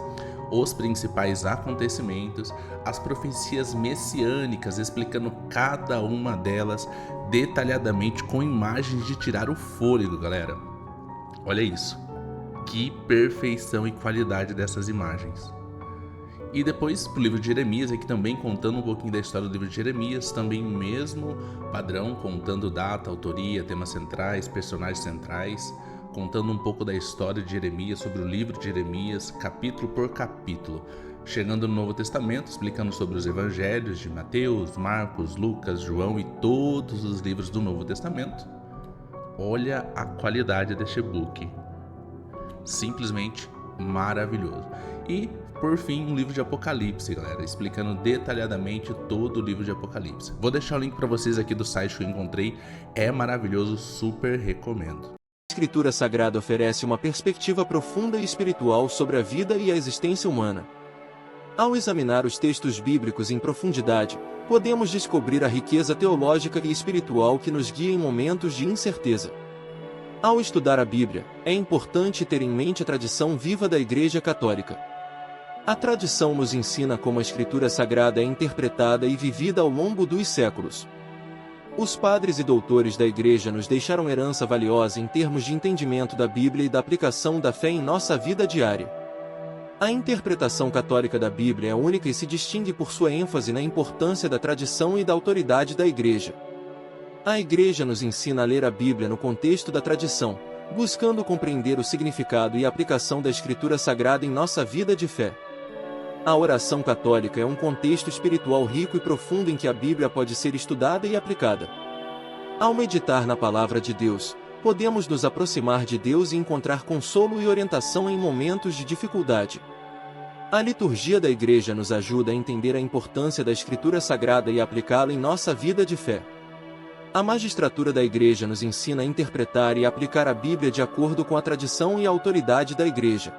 os principais acontecimentos, as profecias messiânicas, explicando cada uma delas detalhadamente com imagens de tirar o fôlego, galera. Olha isso. Que perfeição e qualidade dessas imagens. E depois pro livro de Jeremias, aqui também contando um pouquinho da história do livro de Jeremias, também o mesmo padrão, contando data, autoria, temas centrais, personagens centrais, contando um pouco da história de Jeremias, sobre o livro de Jeremias, capítulo por capítulo. Chegando no Novo Testamento, explicando sobre os evangelhos de Mateus, Marcos, Lucas, João e todos os livros do Novo Testamento. Olha a qualidade deste book. Simplesmente maravilhoso. E, por fim, um livro de Apocalipse, galera, explicando detalhadamente todo o livro de Apocalipse. Vou deixar o link para vocês aqui do site que eu encontrei. É maravilhoso, super recomendo. A Escritura Sagrada oferece uma perspectiva profunda e espiritual sobre a vida e a existência humana. Ao examinar os textos bíblicos em profundidade, podemos descobrir a riqueza teológica e espiritual que nos guia em momentos de incerteza. Ao estudar a Bíblia, é importante ter em mente a tradição viva da Igreja Católica. A tradição nos ensina como a Escritura Sagrada é interpretada e vivida ao longo dos séculos. Os padres e doutores da Igreja nos deixaram herança valiosa em termos de entendimento da Bíblia e da aplicação da fé em nossa vida diária. A interpretação católica da Bíblia é única e se distingue por sua ênfase na importância da tradição e da autoridade da Igreja. A Igreja nos ensina a ler a Bíblia no contexto da tradição, buscando compreender o significado e a aplicação da Escritura Sagrada em nossa vida de fé. A oração católica é um contexto espiritual rico e profundo em que a Bíblia pode ser estudada e aplicada. Ao meditar na Palavra de Deus, podemos nos aproximar de Deus e encontrar consolo e orientação em momentos de dificuldade. A liturgia da Igreja nos ajuda a entender a importância da Escritura Sagrada e aplicá-la em nossa vida de fé. A magistratura da Igreja nos ensina a interpretar e aplicar a Bíblia de acordo com a tradição e a autoridade da Igreja.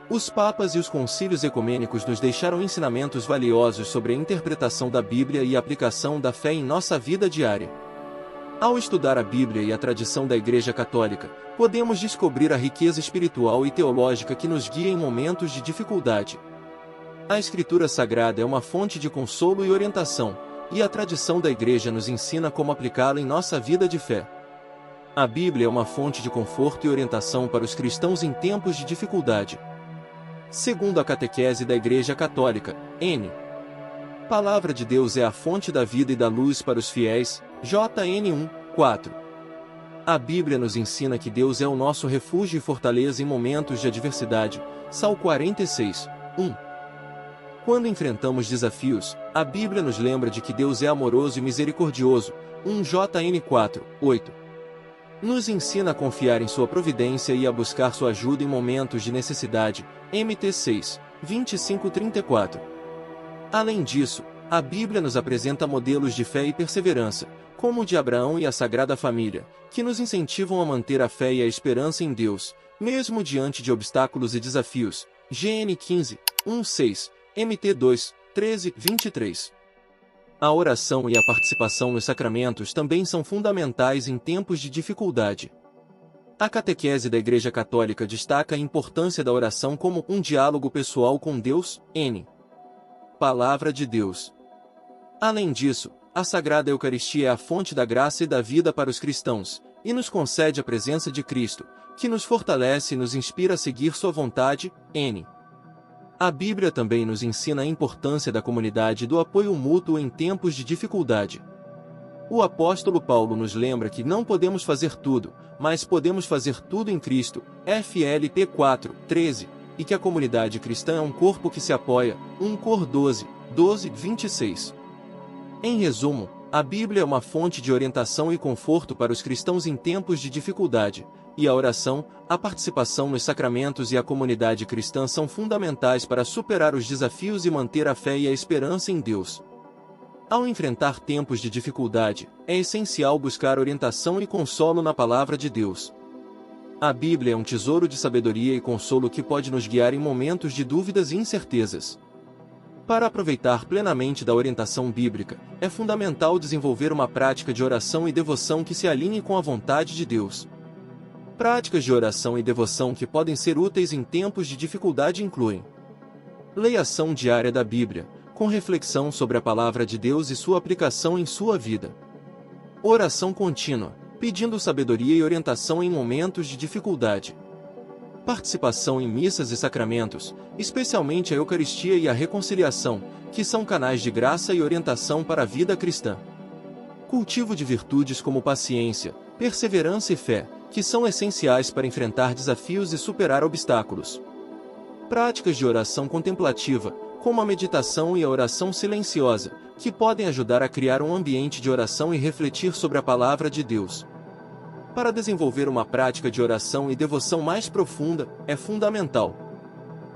Os papas e os concílios ecumênicos nos deixaram ensinamentos valiosos sobre a interpretação da Bíblia e a aplicação da fé em nossa vida diária. Ao estudar a Bíblia e a tradição da Igreja Católica, podemos descobrir a riqueza espiritual e teológica que nos guia em momentos de dificuldade. A Escritura Sagrada é uma fonte de consolo e orientação, e a tradição da Igreja nos ensina como aplicá-la em nossa vida de fé. A Bíblia é uma fonte de conforto e orientação para os cristãos em tempos de dificuldade. Segundo a Catequese da Igreja Católica, N. Palavra de Deus é a fonte da vida e da luz para os fiéis, JN 1, 4. A Bíblia nos ensina que Deus é o nosso refúgio e fortaleza em momentos de adversidade, Salmo 46, 1. Quando enfrentamos desafios, a Bíblia nos lembra de que Deus é amoroso e misericordioso, 1 JN 4, 8. Nos ensina a confiar em sua providência e a buscar sua ajuda em momentos de necessidade, MT 6, 25-34. Além disso, a Bíblia nos apresenta modelos de fé e perseverança, como o de Abraão e a Sagrada Família, que nos incentivam a manter a fé e a esperança em Deus, mesmo diante de obstáculos e desafios, GN 15, 1-6, MT 2, 13-23. A oração e a participação nos sacramentos também são fundamentais em tempos de dificuldade. A Catequese da Igreja Católica destaca a importância da oração como um diálogo pessoal com Deus, N. Palavra de Deus. Além disso, a Sagrada Eucaristia é a fonte da graça e da vida para os cristãos, e nos concede a presença de Cristo, que nos fortalece e nos inspira a seguir sua vontade, N. A Bíblia também nos ensina a importância da comunidade e do apoio mútuo em tempos de dificuldade. O apóstolo Paulo nos lembra que não podemos fazer tudo, mas podemos fazer tudo em Cristo, FLP 4, 13, e que a comunidade cristã é um corpo que se apoia, 1 Cor 12, 26. Em resumo, a Bíblia é uma fonte de orientação e conforto para os cristãos em tempos de dificuldade, e a oração, a participação nos sacramentos e a comunidade cristã são fundamentais para superar os desafios e manter a fé e a esperança em Deus. Ao enfrentar tempos de dificuldade, é essencial buscar orientação e consolo na Palavra de Deus. A Bíblia é um tesouro de sabedoria e consolo que pode nos guiar em momentos de dúvidas e incertezas. Para aproveitar plenamente da orientação bíblica, é fundamental desenvolver uma prática de oração e devoção que se alinhe com a vontade de Deus. Práticas de oração e devoção que podem ser úteis em tempos de dificuldade incluem: leiação diária da Bíblia, com reflexão sobre a Palavra de Deus e sua aplicação em sua vida. Oração contínua, pedindo sabedoria e orientação em momentos de dificuldade. Participação em missas e sacramentos, especialmente a Eucaristia e a reconciliação, que são canais de graça e orientação para a vida cristã. Cultivo de virtudes como paciência, perseverança e fé, que são essenciais para enfrentar desafios e superar obstáculos. Práticas de oração contemplativa, como a meditação e a oração silenciosa, que podem ajudar a criar um ambiente de oração e refletir sobre a palavra de Deus. Para desenvolver uma prática de oração e devoção mais profunda, é fundamental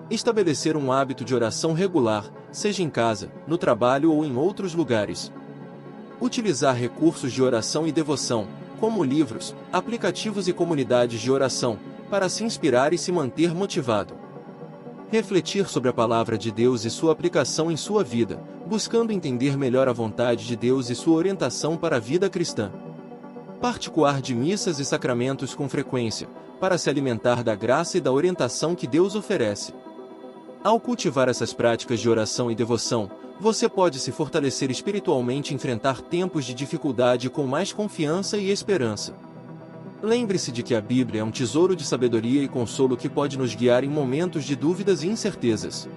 estabelecer um hábito de oração regular, seja em casa, no trabalho ou em outros lugares. Utilizar recursos de oração e devoção, como livros, aplicativos e comunidades de oração, para se inspirar e se manter motivado. Refletir sobre a palavra de Deus e sua aplicação em sua vida, buscando entender melhor a vontade de Deus e sua orientação para a vida cristã. Participar de missas e sacramentos com frequência, para se alimentar da graça e da orientação que Deus oferece. Ao cultivar essas práticas de oração e devoção, você pode se fortalecer espiritualmente e enfrentar tempos de dificuldade com mais confiança e esperança. Lembre-se de que a Bíblia é um tesouro de sabedoria e consolo que pode nos guiar em momentos de dúvidas e incertezas.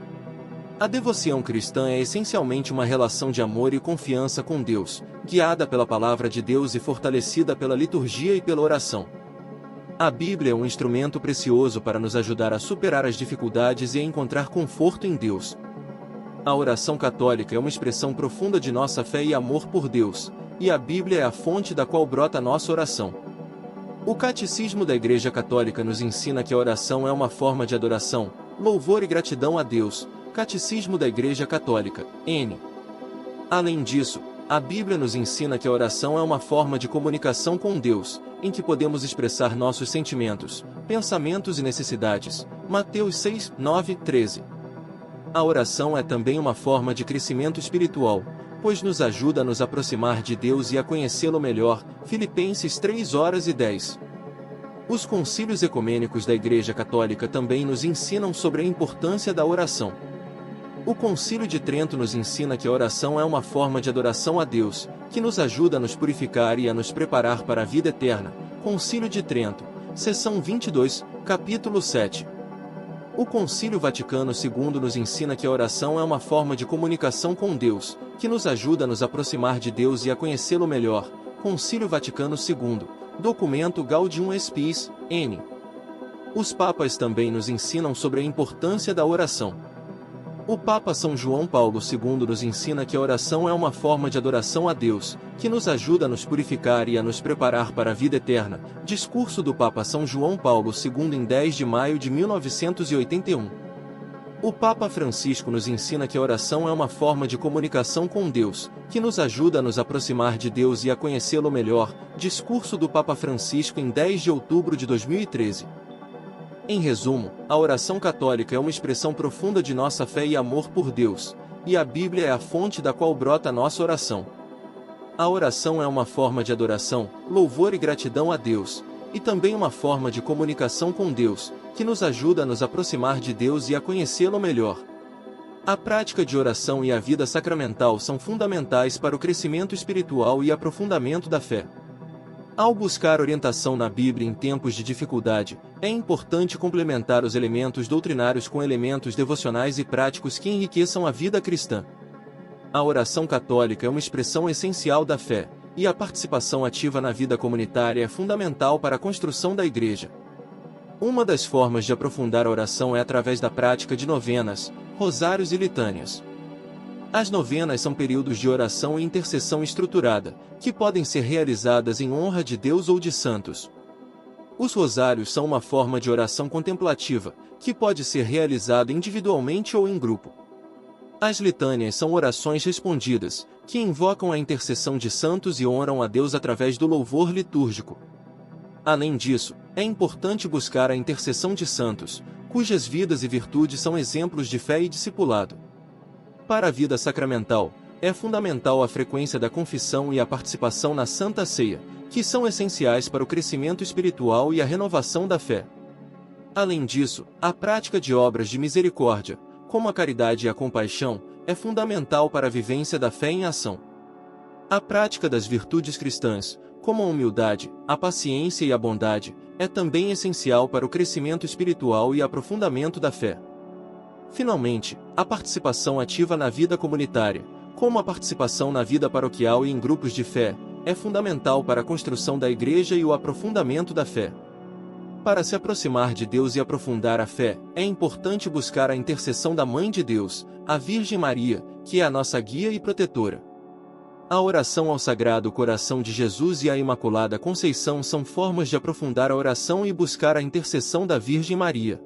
A devoção cristã é essencialmente uma relação de amor e confiança com Deus, guiada pela palavra de Deus e fortalecida pela liturgia e pela oração. A Bíblia é um instrumento precioso para nos ajudar a superar as dificuldades e a encontrar conforto em Deus. A oração católica é uma expressão profunda de nossa fé e amor por Deus, e a Bíblia é a fonte da qual brota nossa oração. O Catecismo da Igreja Católica nos ensina que a oração é uma forma de adoração, louvor e gratidão a Deus. Catecismo da Igreja Católica, N. Além disso, a Bíblia nos ensina que a oração é uma forma de comunicação com Deus, em que podemos expressar nossos sentimentos, pensamentos e necessidades. Mateus 6, 9, 13. A oração é também uma forma de crescimento espiritual, pois nos ajuda a nos aproximar de Deus e a conhecê-lo melhor. Filipenses 3 horas e 10. Os concílios ecumênicos da Igreja Católica também nos ensinam sobre a importância da oração. O Concílio de Trento nos ensina que a oração é uma forma de adoração a Deus, que nos ajuda a nos purificar e a nos preparar para a vida eterna. Concílio de Trento, seção 22, capítulo 7. O Concílio Vaticano II nos ensina que a oração é uma forma de comunicação com Deus, que nos ajuda a nos aproximar de Deus e a conhecê-lo melhor. Concílio Vaticano II, documento Gaudium et Spes, N. Os papas também nos ensinam sobre a importância da oração. O Papa São João Paulo II nos ensina que a oração é uma forma de adoração a Deus, que nos ajuda a nos purificar e a nos preparar para a vida eterna. Discurso do Papa São João Paulo II em 10 de maio de 1981. O Papa Francisco nos ensina que a oração é uma forma de comunicação com Deus, que nos ajuda a nos aproximar de Deus e a conhecê-lo melhor. Discurso do Papa Francisco em 10 de outubro de 2013. Em resumo, a oração católica é uma expressão profunda de nossa fé e amor por Deus, e a Bíblia é a fonte da qual brota a nossa oração. A oração é uma forma de adoração, louvor e gratidão a Deus, e também uma forma de comunicação com Deus, que nos ajuda a nos aproximar de Deus e a conhecê-lo melhor. A prática de oração e a vida sacramental são fundamentais para o crescimento espiritual e aprofundamento da fé. Ao buscar orientação na Bíblia em tempos de dificuldade, é importante complementar os elementos doutrinários com elementos devocionais e práticos que enriqueçam a vida cristã. A oração católica é uma expressão essencial da fé, e a participação ativa na vida comunitária é fundamental para a construção da Igreja. Uma das formas de aprofundar a oração é através da prática de novenas, rosários e litânias. As novenas são períodos de oração e intercessão estruturada, que podem ser realizadas em honra de Deus ou de santos. Os rosários são uma forma de oração contemplativa, que pode ser realizada individualmente ou em grupo. As litânias são orações respondidas, que invocam a intercessão de santos e honram a Deus através do louvor litúrgico. Além disso, é importante buscar a intercessão de santos, cujas vidas e virtudes são exemplos de fé e discipulado. Para a vida sacramental, é fundamental a frequência da confissão e a participação na Santa Ceia, que são essenciais para o crescimento espiritual e a renovação da fé. Além disso, a prática de obras de misericórdia, como a caridade e a compaixão, é fundamental para a vivência da fé em ação. A prática das virtudes cristãs, como a humildade, a paciência e a bondade, é também essencial para o crescimento espiritual e aprofundamento da fé. Finalmente, a participação ativa na vida comunitária, como a participação na vida paroquial e em grupos de fé, é fundamental para a construção da Igreja e o aprofundamento da fé. Para se aproximar de Deus e aprofundar a fé, é importante buscar a intercessão da Mãe de Deus, a Virgem Maria, que é a nossa guia e protetora. A oração ao Sagrado Coração de Jesus e à Imaculada Conceição são formas de aprofundar a oração e buscar a intercessão da Virgem Maria.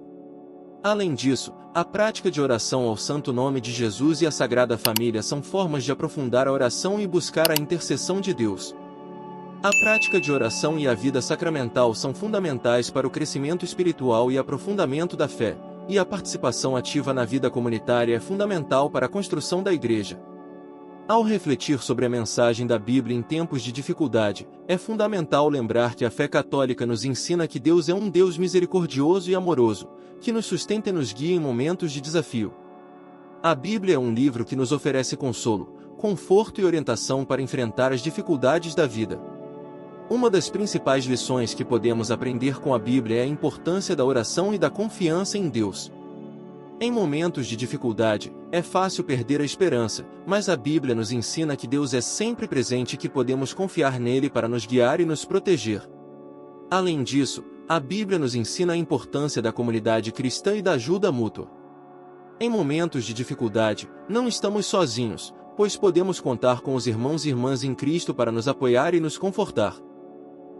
Além disso, a prática de oração ao Santo Nome de Jesus e à Sagrada Família são formas de aprofundar a oração e buscar a intercessão de Deus. A prática de oração e a vida sacramental são fundamentais para o crescimento espiritual e aprofundamento da fé, e a participação ativa na vida comunitária é fundamental para a construção da Igreja. Ao refletir sobre a mensagem da Bíblia em tempos de dificuldade, é fundamental lembrar que a fé católica nos ensina que Deus é um Deus misericordioso e amoroso, que nos sustenta e nos guia em momentos de desafio. A Bíblia é um livro que nos oferece consolo, conforto e orientação para enfrentar as dificuldades da vida. Uma das principais lições que podemos aprender com a Bíblia é a importância da oração e da confiança em Deus. Em momentos de dificuldade, é fácil perder a esperança, mas a Bíblia nos ensina que Deus é sempre presente e que podemos confiar nele para nos guiar e nos proteger. Além disso, a Bíblia nos ensina a importância da comunidade cristã e da ajuda mútua. Em momentos de dificuldade, não estamos sozinhos, pois podemos contar com os irmãos e irmãs em Cristo para nos apoiar e nos confortar.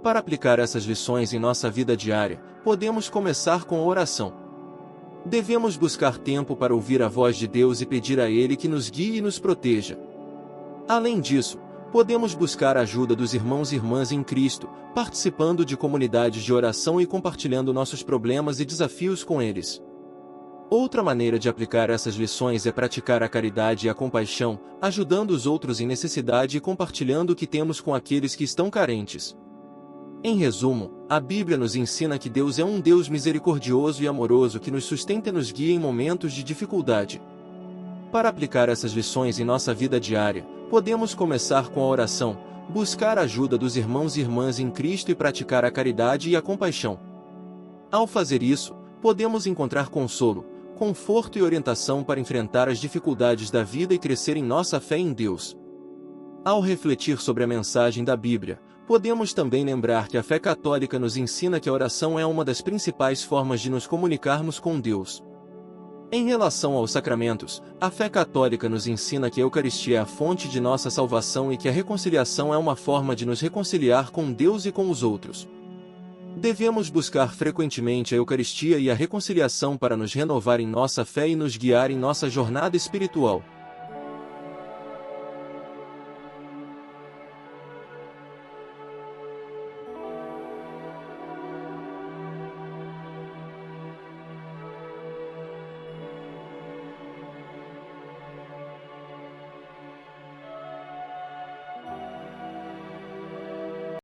Para aplicar essas lições em nossa vida diária, podemos começar com a oração. Devemos buscar tempo para ouvir a voz de Deus e pedir a Ele que nos guie e nos proteja. Além disso, podemos buscar a ajuda dos irmãos e irmãs em Cristo, participando de comunidades de oração e compartilhando nossos problemas e desafios com eles. Outra maneira de aplicar essas lições é praticar a caridade e a compaixão, ajudando os outros em necessidade e compartilhando o que temos com aqueles que estão carentes. Em resumo, a Bíblia nos ensina que Deus é um Deus misericordioso e amoroso que nos sustenta e nos guia em momentos de dificuldade. Para aplicar essas lições em nossa vida diária, podemos começar com a oração, buscar a ajuda dos irmãos e irmãs em Cristo e praticar a caridade e a compaixão. Ao fazer isso, podemos encontrar consolo, conforto e orientação para enfrentar as dificuldades da vida e crescer em nossa fé em Deus. Ao refletir sobre a mensagem da Bíblia, podemos também lembrar que a fé católica nos ensina que a oração é uma das principais formas de nos comunicarmos com Deus. Em relação aos sacramentos, a fé católica nos ensina que a Eucaristia é a fonte de nossa salvação e que a reconciliação é uma forma de nos reconciliar com Deus e com os outros. Devemos buscar frequentemente a Eucaristia e a reconciliação para nos renovar em nossa fé e nos guiar em nossa jornada espiritual.